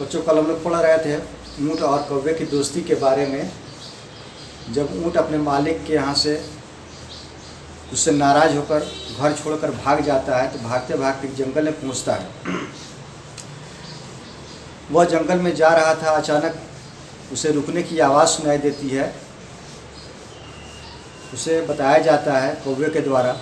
बच्चों, कल हम लोग पढ़ रहे थे ऊँट और कौवे की दोस्ती के बारे में। जब ऊँट अपने मालिक के यहाँ से उससे नाराज़ होकर घर छोड़कर भाग जाता है तो भागते भागते जंगल में पहुँचता है। वह जंगल में जा रहा था, अचानक उसे रुकने की आवाज़ सुनाई देती है। उसे बताया जाता है कौवे के द्वारा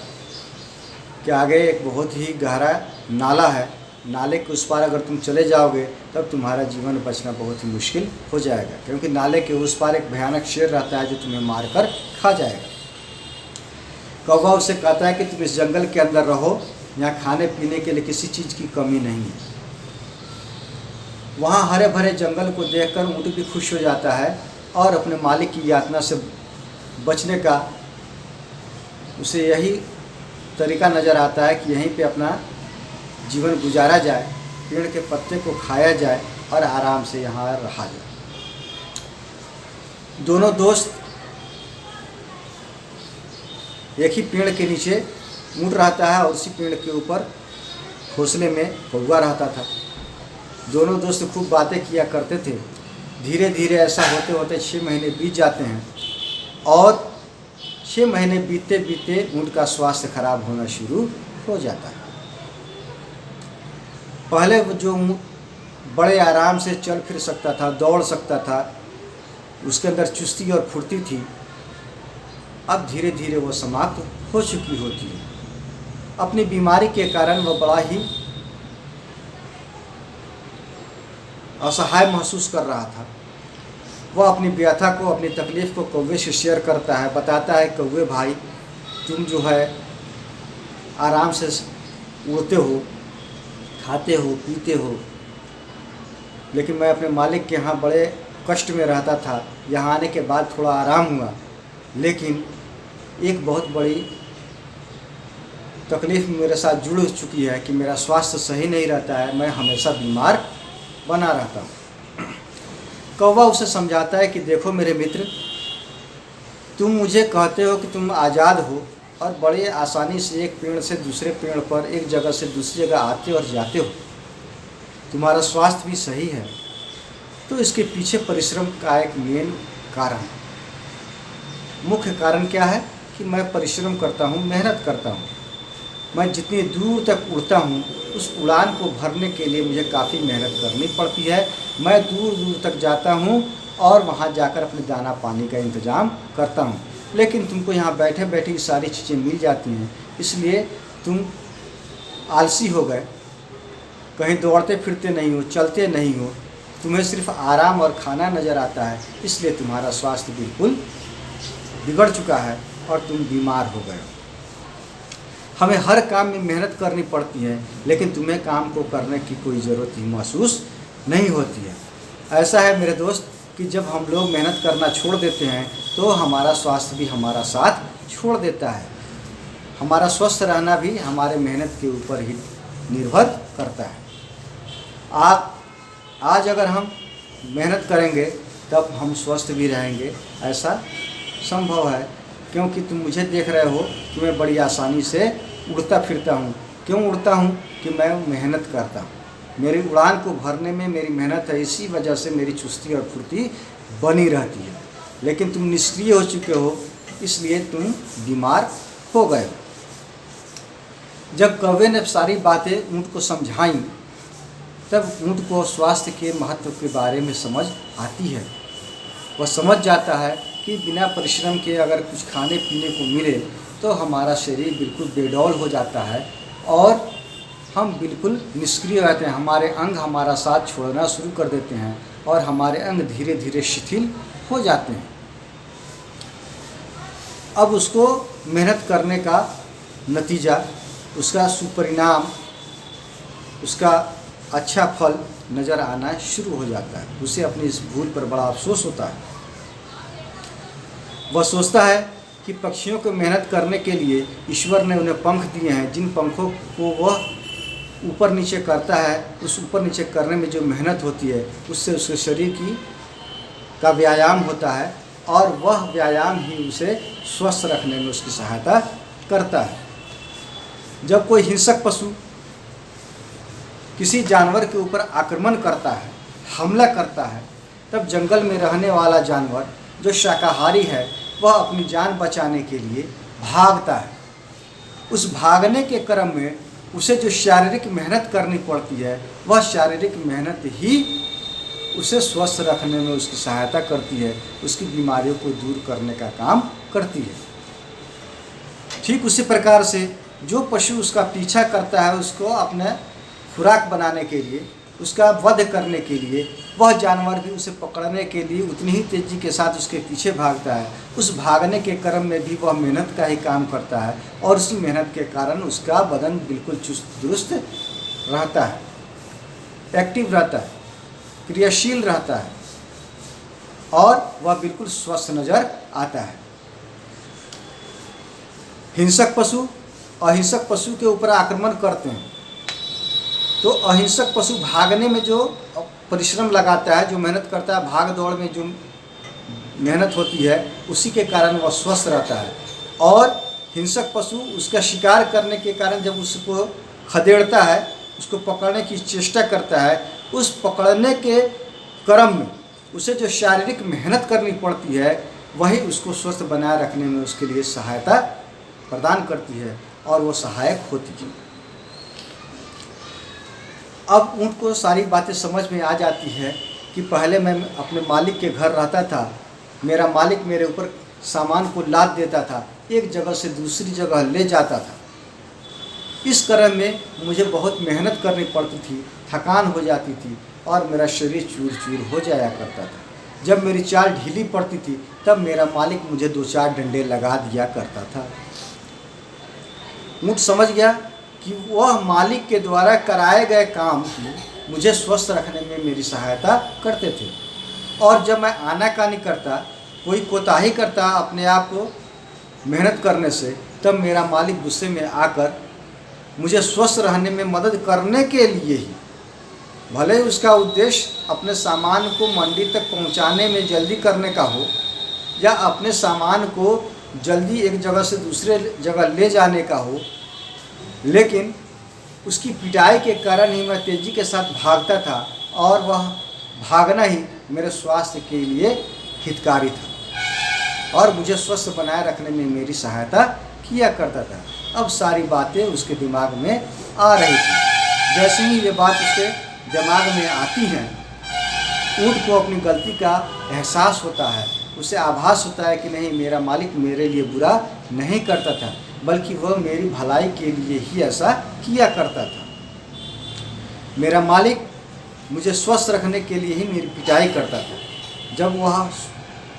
कि आगे एक बहुत ही गहरा नाला है, नाले के उस पार अगर तुम चले जाओगे तब तुम्हारा जीवन बचना बहुत ही मुश्किल हो जाएगा, क्योंकि नाले के उस पार एक भयानक शेर रहता है जो तुम्हें मारकर खा जाएगा। कौवा उसे कहता है कि तुम इस जंगल के अंदर रहो, यहाँ खाने पीने के लिए किसी चीज़ की कमी नहीं है। वहाँ हरे भरे जंगल को देखकर ऊँट भी खुश हो जाता है और अपने मालिक की यातना से बचने का उसे यही तरीका नज़र आता है कि यहीं पे अपना जीवन गुजारा जाए, पेड़ के पत्ते को खाया जाए और आराम से यहाँ रहा जाए। दोनों दोस्त एक ही पेड़ के नीचे ऊँट रहता है और उसी पेड़ के ऊपर घोंसले में कौवा रहता था। दोनों दोस्त खूब बातें किया करते थे। धीरे धीरे ऐसा होते होते 6 महीने बीत जाते हैं और 6 महीने बीतते बीतते ऊँट का स्वास्थ्य खराब होना शुरू हो जाता है। पहले वो जो ऊँट बड़े आराम से चल फिर सकता था, दौड़ सकता था, उसके अंदर चुस्ती और फुर्ती थी, अब धीरे धीरे वो समाप्त हो चुकी होती है। अपनी बीमारी के कारण वह बड़ा ही असहाय महसूस कर रहा था। वह अपनी व्यथा को, अपनी तकलीफ़ को कौवे से शेयर करता है, बताता है कौवे भाई, तुम जो है आराम से उड़ते हो, खाते हो, पीते हो, लेकिन मैं अपने मालिक के यहाँ बड़े कष्ट में रहता था। यहाँ आने के बाद थोड़ा आराम हुआ, लेकिन एक बहुत बड़ी तकलीफ़ मेरे साथ जुड़ चुकी है कि मेरा स्वास्थ्य सही नहीं रहता है, मैं हमेशा बीमार बना रहता हूँ। कौवा उसे समझाता है कि देखो मेरे मित्र, तुम मुझे कहते हो कि तुम आज़ाद हो और बड़े आसानी से एक पेड़ से दूसरे पेड़ पर, एक जगह से दूसरी जगह आते और जाते हो, तुम्हारा स्वास्थ्य भी सही है, तो इसके पीछे परिश्रम का एक मेन कारण, मुख्य कारण क्या है कि मैं परिश्रम करता हूँ, मेहनत करता हूँ। मैं जितनी दूर तक उड़ता हूँ उस उड़ान को भरने के लिए मुझे काफ़ी मेहनत करनी पड़ती है। मैं दूर दूर तक जाता हूँ और वहाँ जाकर अपने दाना पानी का इंतज़ाम करता हूँ, लेकिन तुमको यहाँ बैठे बैठे ये सारी चीज़ें मिल जाती हैं, इसलिए तुम आलसी हो गए, कहीं दौड़ते फिरते नहीं हो, चलते नहीं हो, तुम्हें सिर्फ आराम और खाना नज़र आता है, इसलिए तुम्हारा स्वास्थ्य बिल्कुल बिगड़ चुका है और तुम बीमार हो गए हो। हमें हर काम में मेहनत करनी पड़ती है, लेकिन तुम्हें काम को करने की कोई ज़रूरत ही महसूस नहीं होती है। ऐसा है मेरे दोस्त कि जब हम लोग मेहनत करना छोड़ देते हैं तो हमारा स्वास्थ्य भी हमारा साथ छोड़ देता है। हमारा स्वस्थ रहना भी हमारे मेहनत के ऊपर ही निर्भर करता है। आज अगर हम मेहनत करेंगे तब हम स्वस्थ भी रहेंगे, ऐसा संभव है, क्योंकि तुम मुझे देख रहे हो कि मैं बड़ी आसानी से उड़ता फिरता हूँ। क्यों उड़ता हूँ? कि मैं मेहनत करता हूँ, मेरी उड़ान को भरने में मेरी मेहनत है, इसी वजह से मेरी चुस्ती और फुर्ती बनी रहती है। लेकिन तुम निष्क्रिय हो चुके हो, इसलिए तुम बीमार हो गए हो। जब कौवे ने सारी बातें ऊँट को समझाई तब ऊँट को स्वास्थ्य के महत्व के बारे में समझ आती है। वह समझ जाता है कि बिना परिश्रम के अगर कुछ खाने पीने को मिले तो हमारा शरीर बिल्कुल बेडौल हो जाता है और हम बिल्कुल निष्क्रिय रहते हैं, हमारे अंग हमारा साथ छोड़ना शुरू कर देते हैं और हमारे अंग धीरे धीरे शिथिल हो जाते हैं। अब उसको मेहनत करने का नतीजा, उसका सुपरिणाम, उसका अच्छा फल नज़र आना शुरू हो जाता है। उसे अपनी इस भूल पर बड़ा अफसोस होता है। वह सोचता है कि पक्षियों को मेहनत करने के लिए ईश्वर ने उन्हें पंख दिए हैं, जिन पंखों को वह ऊपर नीचे करता है, उस ऊपर नीचे करने में जो मेहनत होती है उससे उसके शरीर का व्यायाम होता है और वह व्यायाम ही उसे स्वस्थ रखने में उसकी सहायता करता है। जब कोई हिंसक पशु किसी जानवर के ऊपर आक्रमण करता है हमला करता है, तब जंगल में रहने वाला जानवर जो शाकाहारी है वह अपनी जान बचाने के लिए भागता है। उस भागने के क्रम में उसे जो शारीरिक मेहनत करनी पड़ती है, वह शारीरिक मेहनत ही उसे स्वस्थ रखने में उसकी सहायता करती है, उसकी बीमारियों को दूर करने का काम करती है। ठीक उसी प्रकार से जो पशु उसका पीछा करता है, उसको अपने खुराक बनाने के लिए, उसका वध करने के लिए, वह जानवर भी उसे पकड़ने के लिए उतनी ही तेज़ी के साथ उसके पीछे भागता है। उस भागने के क्रम में भी वह मेहनत का ही काम करता है और उसी मेहनत के कारण उसका बदन बिल्कुल चुस्त दुरुस्त रहता है, एक्टिव रहता है, क्रियाशील रहता है और वह बिल्कुल स्वस्थ नज़र आता है। हिंसक पशु अहिंसक पशु के ऊपर आक्रमण करते हैं, तो अहिंसक पशु भागने में जो परिश्रम लगाता है, जो मेहनत करता है, भाग दौड़ में जो मेहनत होती है, उसी के कारण वह स्वस्थ रहता है। और हिंसक पशु उसका शिकार करने के कारण जब उसको खदेड़ता है, उसको पकड़ने की चेष्टा करता है, उस पकड़ने के क्रम में उसे जो शारीरिक मेहनत करनी पड़ती है, वही उसको स्वस्थ बनाए रखने में उसके लिए सहायता प्रदान करती है और वो सहायक होती है। अब ऊँट को सारी बातें समझ में आ जाती है कि पहले मैं अपने मालिक के घर रहता था, मेरा मालिक मेरे ऊपर सामान को लाद देता था, एक जगह से दूसरी जगह ले जाता था। इस क्रम में मुझे बहुत मेहनत करनी पड़ती थी, थकान हो जाती थी और मेरा शरीर चूर चूर हो जाया करता था। जब मेरी चाल ढीली पड़ती थी तब मेरा मालिक मुझे 2-4 डंडे लगा दिया करता था। ऊँट समझ गया कि वह मालिक के द्वारा कराए गए काम की मुझे स्वस्थ रखने में मेरी सहायता करते थे। और जब मैं आनाकानी करता, कोई कोताही करता अपने आप को मेहनत करने से, तब मेरा मालिक गुस्से में आकर मुझे स्वस्थ रहने में मदद करने के लिए ही, भले उसका उद्देश्य अपने सामान को मंडी तक पहुंचाने में जल्दी करने का हो या अपने सामान को जल्दी एक जगह से दूसरे जगह ले जाने का हो, लेकिन उसकी पिटाई के कारण ही मैं तेज़ी के साथ भागता था और वह भागना ही मेरे स्वास्थ्य के लिए हितकारी था और मुझे स्वस्थ बनाए रखने में मेरी सहायता किया करता था। अब सारी बातें उसके दिमाग में आ रही थी। जैसे ही ये बात उसके दिमाग में आती हैं, ऊँट को अपनी गलती का एहसास होता है, उसे आभास होता है कि नहीं, मेरा मालिक मेरे लिए बुरा नहीं करता था, बल्कि वह मेरी भलाई के लिए ही ऐसा किया करता था। मेरा मालिक मुझे स्वस्थ रखने के लिए ही मेरी पिटाई करता था। जब वह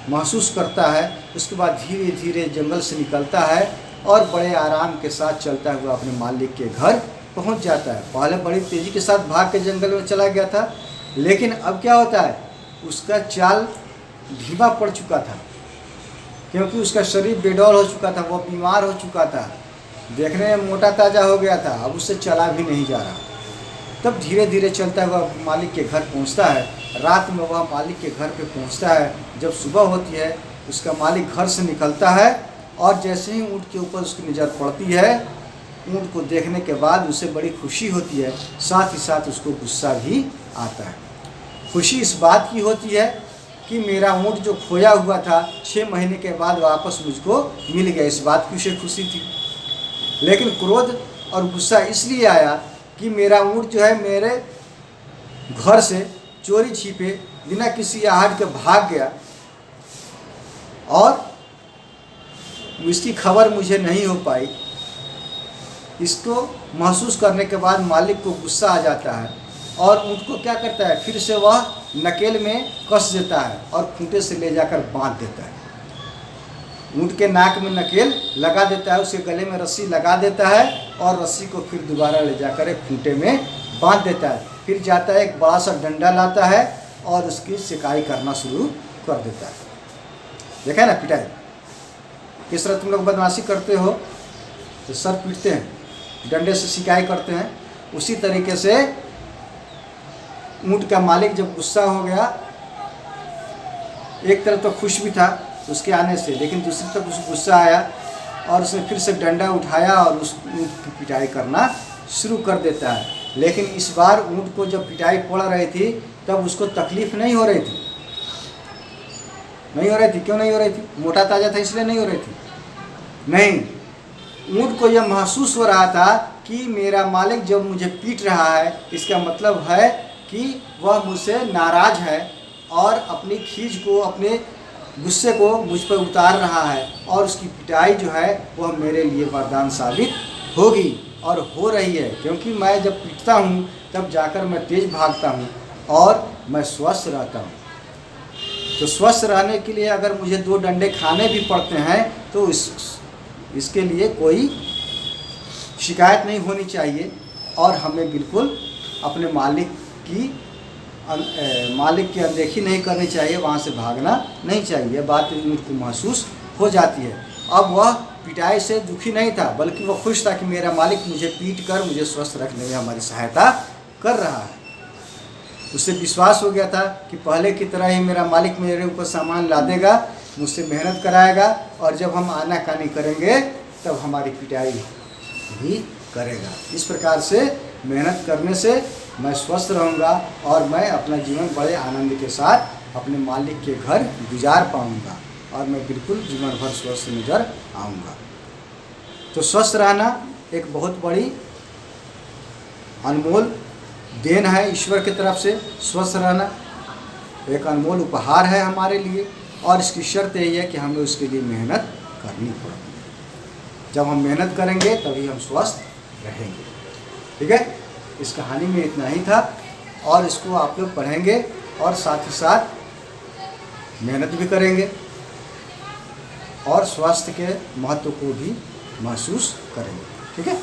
महसूस करता है, उसके बाद धीरे धीरे जंगल से निकलता है और बड़े आराम के साथ चलता हुआ अपने मालिक के घर पहुंच जाता है। पहले बड़ी तेज़ी के साथ भाग के जंगल में चला गया था, लेकिन अब क्या होता है, उसका चाल धीमा पड़ चुका था क्योंकि उसका शरीर बेडौल हो चुका था, वह बीमार हो चुका था, देखने में मोटा ताज़ा हो गया था, अब उससे चला भी नहीं जा रहा। तब धीरे धीरे चलता हुआ मालिक के घर पहुंचता है। रात में वह मालिक के घर पे पहुंचता है। जब सुबह होती है, उसका मालिक घर से निकलता है और जैसे ही ऊँट के ऊपर उसकी नज़र पड़ती है, ऊँट को देखने के बाद उसे बड़ी खुशी होती है, साथ ही साथ उसको गुस्सा भी आता है। खुशी इस बात की होती है कि मेरा ऊँट जो खोया हुआ था 6 महीने के बाद वापस मुझको मिल गया, इस बात की उसे खुशी थी। लेकिन क्रोध और गुस्सा इसलिए आया कि मेरा ऊँट जो है मेरे घर से चोरी छिपे बिना किसी आहट के भाग गया और इसकी खबर मुझे नहीं हो पाई। इसको महसूस करने के बाद मालिक को गुस्सा आ जाता है और ऊँट को क्या करता है, फिर से वह नकेल में कस देता है और खूंटे से ले जाकर बांध देता है। ऊँट के नाक में नकेल लगा देता है, उसके गले में रस्सी लगा देता है और रस्सी को फिर दोबारा ले जाकर एक खूंटे में बांध देता है। फिर जाता है, एक बड़ा सा डंडा लाता है और उसकी सिकाई करना शुरू कर देता है। देखा है ना पिटाई, किस तरह तुम लोग बदमाशी करते हो तो सर पीटते हैं, डंडे से सिकाई करते हैं। उसी तरीके से ऊँट का मालिक जब गुस्सा हो गया, एक तरफ तो खुश भी था उसके आने से, लेकिन दूसरी तरफ उसको गुस्सा आया और उसने फिर से डंडा उठाया और उस ऊँट की पिटाई करना शुरू कर देता है। लेकिन इस बार ऊँट को जब पिटाई पड़ रही थी तब उसको तकलीफ नहीं हो रही थी। नहीं हो रही थी, क्यों नहीं हो रही थी? मोटा ताजा था इसलिए नहीं हो रही थी? नहीं, ऊँट को यह महसूस हो रहा था कि मेरा मालिक जब मुझे पीट रहा है, इसका मतलब है कि वह मुझसे नाराज़ है और अपनी खीज को, अपने गुस्से को मुझ पर उतार रहा है, और उसकी पिटाई जो है वह मेरे लिए वरदान साबित होगी और हो रही है। क्योंकि मैं जब पीटता हूँ तब जाकर मैं तेज़ भागता हूँ और मैं स्वस्थ रहता हूँ। तो स्वस्थ रहने के लिए अगर मुझे 2 डंडे खाने भी पड़ते हैं तो इसके लिए कोई शिकायत नहीं होनी चाहिए, और हमें बिल्कुल अपने मालिक की अनदेखी नहीं करनी चाहिए, वहाँ से भागना नहीं चाहिए। बात उनको महसूस हो जाती है। अब वह पिटाई से दुखी नहीं था, बल्कि वह खुश था कि मेरा मालिक मुझे पीट कर मुझे स्वस्थ रखने में हमारी सहायता कर रहा है। उससे विश्वास हो गया था कि पहले की तरह ही मेरा मालिक मेरे ऊपर सामान ला देगा, मुझसे मेहनत कराएगा, और जब हम आनाकानी करेंगे तब हमारी पिटाई भी करेगा। इस प्रकार से मेहनत करने से मैं स्वस्थ रहूँगा और मैं अपना जीवन बड़े आनंद के साथ अपने मालिक के घर गुजार पाऊँगा, और मैं बिल्कुल जीवन भर स्वस्थ नज़र आऊँगा। तो स्वस्थ रहना एक बहुत बड़ी अनमोल देन है ईश्वर की तरफ से। स्वस्थ रहना एक अनमोल उपहार है हमारे लिए, और इसकी शर्त यही है कि हमें उसके लिए मेहनत करनी पड़ेगी। जब हम मेहनत करेंगे तभी हम स्वस्थ रहेंगे। ठीक है, इस कहानी में इतना ही था, और इसको आप लोग पढ़ेंगे और साथ ही साथ मेहनत भी करेंगे और स्वास्थ्य के महत्व को भी महसूस करेंगे। ठीक है।